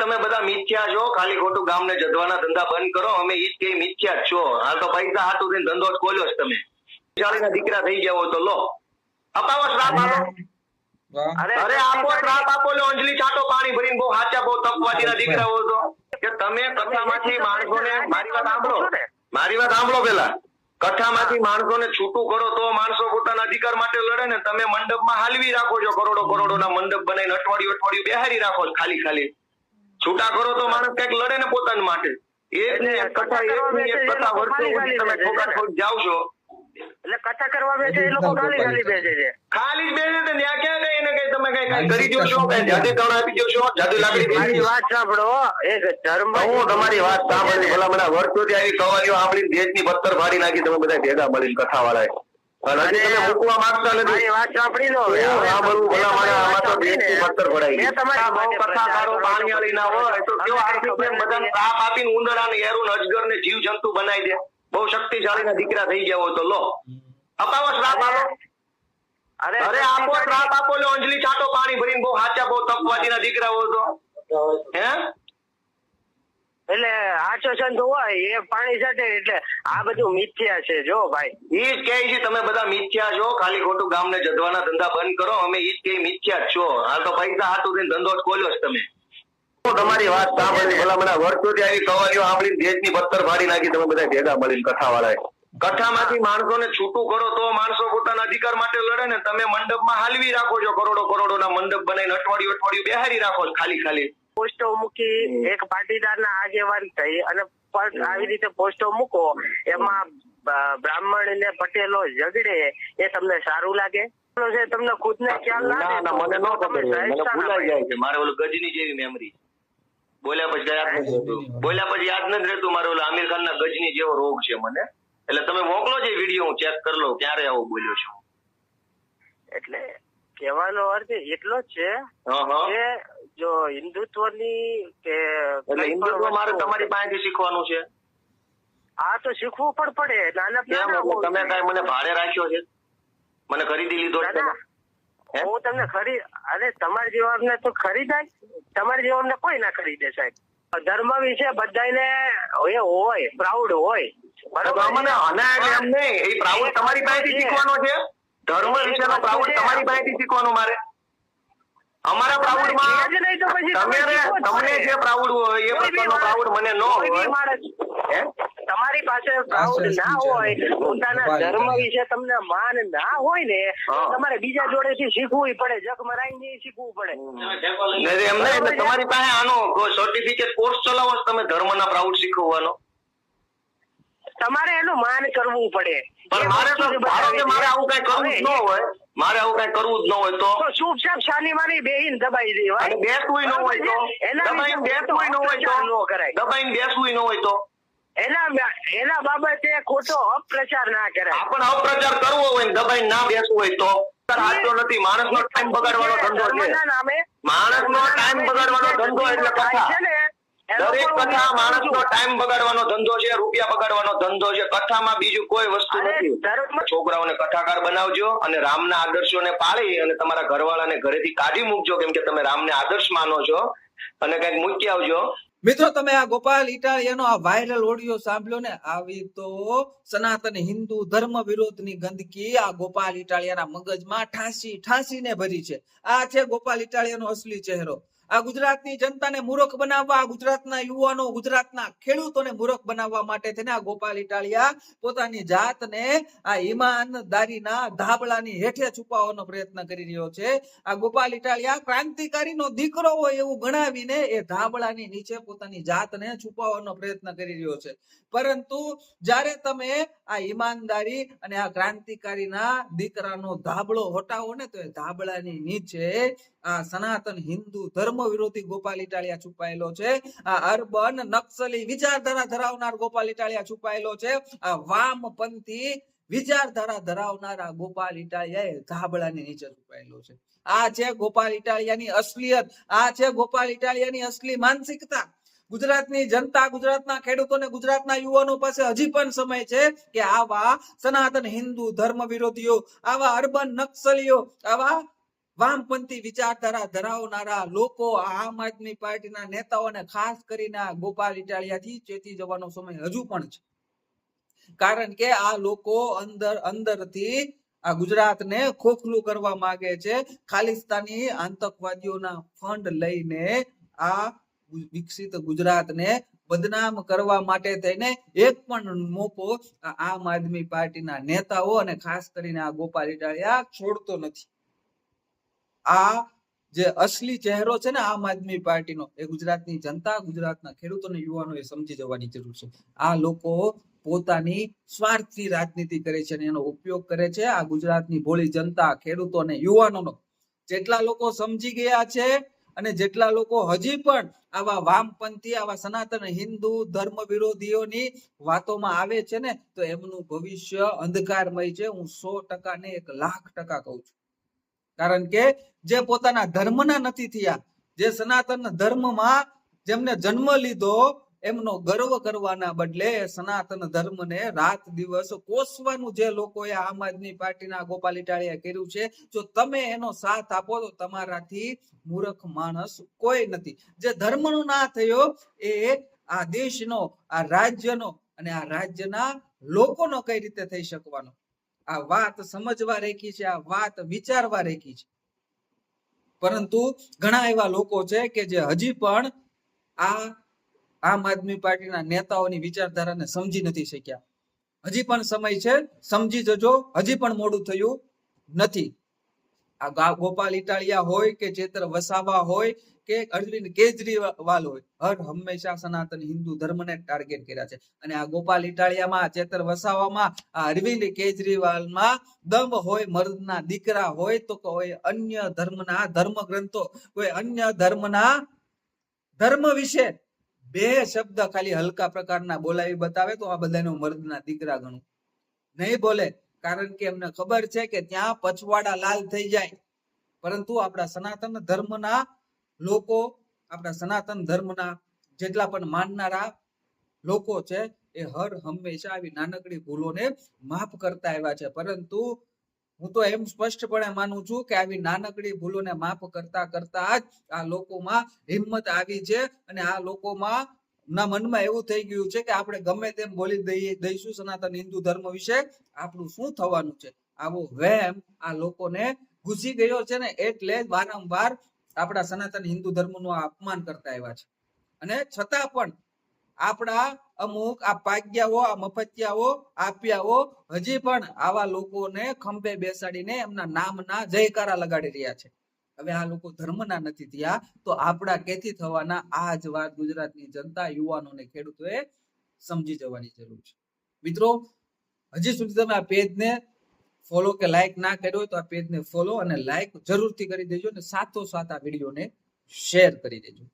તમે બધા મિથ્યા છો, ખાલી ખોટું ગામને જધવાના ધંધા બંધ કરો. અમે ઈ જ કે મિથ્યા જ છો. હાલ તો પૈસા હાટું થઈને ધંધો જ ખોલ્યો છે તમે. ચાલીના દીકરા થઈ ગયા હોય તો લો, અપાવો શ્રાપ આપો. અરે આપો શ્રાપ આપો. લો અંજલિ છાટો પાણી ભરીને. બહુ સાચા બહુ તપવાદીના દીકરા હોય તો કે તમે કથામાંથી માણસોને, મારી વાત સાંભળો, મારી વાત સાંભળો પેલા. કથામાંથી માણસોને છૂટું કરો તો માણસો પોતાના અધિકાર માટે લડે ને. તમે મંડપમાં હાલવી રાખો છો, કરોડોના મંડપ બનાવીને અઠવાડિયું બેહારી રાખો છો ખાલી ખાલી. છૂટા કરો તો માણસ કઈક લડે ને પોતાના માટે. એક ને એક કથા વર્ષો સુધી તમે ઠોકા જાવ છો. એટલે કથા કરવા બેસે એ લોકો ખાલી બેસે છે. ખાલી જ બેસે છે. ત્યાં ક્યાં કઈ એને કઈ તમે કઈ કરી દો છો, કઈ જાદુ તણ આપી દો છો, જાદુ લાકડી. મારી વાત સાંભળો. એક ધર્મ, હું તમારી વાત સાંભળી ભલા મને વર્ષોથી આવી કવાલીઓ સાંભળી દેશની પથ્થર ફાડી નાખી તમે બધા ભેગા મળીને કથા વાળાએ. અને હજી તમે મૂકવા માંગતા નથી. મારી વાત સાંભળી લો. આ બધું ભલા મને આમાં તો દેશની પથ્થર ફડાઈ ગઈ. તમારા બહુ કથાકારો પાણીવાળી ના હોય તો કેવો આર્થિક બધાને તાપ આપીને ઉંદરાને એરું અજગરને જીવ જંતુ બનાવી દે. બહુ શક્તિશાળીના દીકરા થઈ ગયા હોય તો લો, અપાવો શ્રાપ આપો. અરે આપો શ્રાપ આપો. લો અંજલિ છાટો પાણી ભરીને. બહુ સાચા બહુ તપવાદીના દીકરા હોય તો હે. એટલે આચો સંત હોય એ પાણી સાથે. એટલે આ બધું મિથ્યા છે જો ભાઈ. ઈ જ કહે છે તમે બધા મિથ્યા છો, ખાલી ખોટું ગામને જધવાના ધંધા બંધ કરો. અમે ઈ જ કે મિથ્યા જ છો. હાલ તો પૈસા હાટું થઈને ધંધો જ ખોલ્યો છે તમે. તમારી વાત સાંભળી ભલા મને વર્ષોથી આવી કવાલીઓ સાંભળીને દેશની પથ્થર ફાડી નાખી તમે બધા ભેગા મળીને કથા વાળાએ. કથામાંથી માણસોને છૂટું કરો તો માણસો પોતાના અધિકાર માટે લડે ને. તમે મંડપમાં હાલવી રાખો છો, કરોડોના મંડપ બનાવીને અઠવાડિયું બેહારી રાખો છો ખાલી ખાલી. પોસ્ટો મૂકી એક પાટીદારના આગેવાન થઈ અને આવી રીતે પોસ્ટો મૂકો, એમાં બ્રાહ્મણ ને પટેલો ઝઘડે, એ તમને સારું લાગે? તમને ખુદ ને ખ્યાલ ના મને ન ખબર. મને ભૂલાઈ જાય છે. મારે ઓલું ગજની જેવી મેમરી. બોલ્યા પછી યાદ નથી રહેતું. બોલ્યા પછી યાદ નથી રહેતું. મારે ઓલા આમિર ખાન ના ગજની જેવો રોગ છે મને. એટલે તમે મોકલો જે વિડીયો, હું ચેક કરી લઉં ક્યારે આવું બોલ્યો છું. એટલે કહેવાનો અર્થ એટલો જ છે કે જો હિન્દુત્વની કે હિન્દુત્વ મારે તમારી પાસેથી શીખવાનું છે. હા તો શીખવું પણ પડે. તમે કઈ મને ભાડે રાખ્યો છે? મને ખરીદી લીધો છે? હું તમને અરે તમારા જેવાને તો ખરીદાય? તમારા જેવાને કોઈ ના ખરીદે સાહેબ. ધર્મ વિશે બધાને એ હોય, પ્રાઉડ હોય. બરાબર. મને એમ નહીં, એ પ્રાઉડ તમારી પાસેથી શીખવાનો છે. ધર્મ વિશેનો પ્રાઉડ તમારી પાસેથી શીખવાનો મારે. અમારા પ્રાઉડમાં તમને જે પ્રાઉડ હોય એ પ્રકારનો પ્રાઉડ મને ન હોય. તમારી પાસે પ્રાઉડ ના હોય, પોતાના ધર્મ વિશે તમને માન ના હોય ને, તમારે બીજા જોડેથી શીખવું પડે. જગ મરાઈને શીખવું પડે. એમ નહીં, એટલે તમારી પાસે આનો સર્ટિફિકેટ કોર્સ ચલાવો તમે ધર્મના પ્રાઉડ શીખવવાનો. તમારે એનું માન કરવું પડે. પણ મારે આવું કઈ કરવું જ ન હોય. મારે આવું કઈ કરવું જ ન હોય તો ચૂપચાપ શાની મારી બેહીને દબાઈ દેવાય. બેસવું ન હોય તો દબાઈને બેસવું ન હોય તો દબાઈને બેસવું ન હોય તો એના બાબતે ખોટો અપપ્રચાર ના કરાય. પણ અપપ્રચાર કરવો હોય દબાઈને ના બેસવું હોય તો સાચો નથી. માણસનો ટાઈમ બગાડવાનો ધંધો છે. માણસનો ટાઈમ બગાડવાનો ધંધો એટલે કથા છે ને. દરેક કથા માણસનો ટાઈમ બગાડવાનો ધંધો છે, રૂપિયા બગાડવાનો ધંધો છે. કથામાં બીજું કોઈ વસ્તુ નથી. છોકરાઓને કથાકાર બનાવજો અને રામના આદર્શોને પાળી અને તમારા ઘરવાળાને ઘરેથી કાઢી મૂકજો, કેમ કે તમે રામને આદર્શ માનો છો, અને કઈક મૂકી આવજો. મિત્રો તમે આ ગોપાલ ઇટાલિયાનો આ વાયરલ ઓડિયો સાંભળ્યો ને? આવી તો સનાતન હિન્દુ ધર્મ વિરોધની ગંદકી આ ગોપાલ ઇટાલિયાના મગજમાં ઠાંસીને ભરી છે. આ છે ગોપાલ ઇટાલિયાનો અસલી ચહેરો. આ ગુજરાતની જનતાને મૂર્ખ બનાવવા, ગુજરાતના યુવાનો, ગુજરાતના ખેડૂતોને મૂર્ખ બનાવવા માટે થઈને આ ગોપાલ ઇટાલિયા પોતાની જાતને આ ઈમાનદારીના ધાબળાની હેઠે છુપાવવાનો પ્રયત્ન કરી રહ્યો છે. આ ગોપાલ ઇટાલિયા ક્રાંતિકારીનો દીકરો હોય એવું ગણાવીને એ ધાબળાની નીચે પોતાની જાતને છુપાવવાનો પ્રયત્ન કરી રહ્યો છે. પરંતુ જ્યારે તમે આ ઈમાનદારી અને આ ક્રાંતિકારીના દીકરાનો ધાબળો હટાવો ને, તો એ ધાબળાની નીચે આ સનાતન હિન્દુ ધર્મ વિરોધી ગોપાલ ઇટાલિયા છુપાયેલો છે. આ અર્બન નક્સલી વિચારધારા ધરાવનાર ગોપાલ ઇટાલિયા છુપાયેલો છે. આ વામપંથી વિચારધારા ધરાવનાર આ ગોપાલ ઇટાલિયા ધાબળાની નીચે છુપાયેલો છે. આ છે ગોપાલ ઇટાલિયાની અસલિયત. આ છે ગોપાલ ઇટાલિયાની અસલી માનસિકતા. ગુજરાતની જનતા, ગુજરાતના ખેડૂતોને, ગુજરાતના યુવાનો પાસે હજી પણ સમય છે કે આવા સનાતન હિન્દુ ધર્મ વિરોધીઓ, આવા અર્બન નક્સલીઓ, આવા વામપંથી વિચારધારા ધરાવનારા લોકો આ આમ આદમી પાર્ટીના નેતાઓને ખાસ કરીને આ ગોપાલ ઇટાલિયાથી ચેતી જવાનો સમય હજુ પણ છે. કારણ કે આ લોકો અંદરથી આ ગુજરાતને ખોખલું કરવા માંગે છે. ખાલિસ્તાની આતંકવાદીઓના ફંડ લઈને આ વિકસિત ગુજરાતને બદનામ કરવા માટે થઈને એક પણ મોકો આમ આદમી પાર્ટીના નેતાઓ અને ખાસ કરીને આ ગોપાલ ઇટાલિયા છોડતો નથી. આ જે અસલી ચહેરો છે ને આમ આદમી પાર્ટીનો, એ ગુજરાતની જનતા, ગુજરાતના ખેડૂતોને યુવાનોએ સમજી જવાની જરૂર છે. આ લોકો પોતાની સ્વાર્થથી રાજનીતિ કરે છે અને એનો ઉપયોગ કરે છે આ ગુજરાતની ભોળી જનતા, ખેડૂતો અને યુવાનોનો. જેટલા લોકો સમજી ગયા છે અને જેટલા લોકો હજી પણ આવા વામપંથી, આવા સનાતન હિન્દુ ધર્મ વિરોધીઓની વાતોમાં આવે છે ને, તો એમનું ભવિષ્ય અંધકારમય છે. હું 100% ને 1,00,000% કહું છું. કારણ કે જે પોતાના ધર્મના નથી થયા, જે સનાતન ધર્મમાં જેમને જન્મ લીધો, એમનો ગર્વ કરવાના બદલે સનાતન ધર્મને રાત દિવસ કોસવાનું જે લોકોએ આમ આદમી પાર્ટીના ગોપાલ ઇટાલિયાએ કર્યું છે, જો તમે એનો સાથ આપો તો તમારાથી મૂર્ખ માણસ કોઈ નથી. જે ધર્મનો ના થયો એ આ દેશનો, આ રાજ્યનો અને આ રાજ્યના લોકોનો કઈ રીતે થઈ શકવાનો? આ વાત સમજવા રેખી છે, આ વાત વિચારવા રેખી છે. પરંતુ ઘણા એવા લોકો છે કે જે હજી પણ આ આમ આદમી પાર્ટીના નેતાઓની વિચારધારાને સમજી નથી શક્યા. હજી પણ સમય છે, સમજી જજો. હજી પણ મોડું થયું નથી. આ ગોપાલ ઇટાલિયા હોય કે ચેતર વસાવા હોય કે અરવિંદ કેજરીવાલ હોય, હર હંમેશા સનાતન હિન્દુ ધર્મને ટાર્ગેટ કર્યા છે. અને આ ગોપાલ ઇટાલિયામાં, ચેતર વસાવામાં, આ અરવિંદ કેજરીવાલમાં દમ હોય, મર્દના દીકરા હોય તો કોઈ અન્ય ધર્મના ધર્મ ગ્રંથો, કોઈ અન્ય ધર્મના ધર્મ વિશે બે શબ્દ ખાલી હલકા પ્રકારના બોલાવી બતાવે તો આ બધાનો મર્દના દીકરા ગણું. નહીં બોલે, કારણ કે એમને ખબર છે કે ત્યાં પછવાડા લાલ થઈ જાય. પરંતુ આપણા સનાતન ધર્મના લોકો, આપણા સનાતન ધર્મના જેટલા પણ માનનારા લોકો છે, એ હર હંમેશા આવી નાનકડી ભૂલોને માફ કરતા આવ્યા છે. પરંતુ હું તો એમ સ્પષ્ટપણે માનું છું કે આવી નાનકડી ભૂલોને માફ કરતા કરતા જ આ લોકોમાં હિંમત આવી છે અને આ લોકોમાં ના મનમાં એવું થઈ ગયું છે કે આપણે ગમે તેમ બોલી દઈશું સનાતન હિન્દુ ધર્મ વિશે, આપણું શું થવાનું છે? આવો વહેમ આ લોકોને ઘૂસી ગયો છે ને, એટલે વારંવાર આપણા સનાતન હિન્દુ ધર્મનું અપમાન કરતા આવ્યા છે. અને છતાં પણ આપણા અમુક આ પાગ્યાઓ, આ મફતિયાઓ, આપ્યાઓ હજી પણ આવા લોકોને ખંભે બેસાડીને એમના નામના જયકારા લગાડી રહ્યા છે. હવે આ લોકો ધર્મના નથી થયા તો આપણા કેથી થવાના? આ જ વાત ગુજરાતની જનતા, યુવાનોને, ખેડૂતોએ સમજી જવાની જરૂર છે. મિત્રો, હજી સુધી તમે આ પેજને ફોલો કે લાઈક ના કર્યો હોય તો આ પેજને ફોલો અને લાઈક જરૂરથી કરી દેજો અને સાથોસાથ આ વિડીયોને શેર કરી દેજો.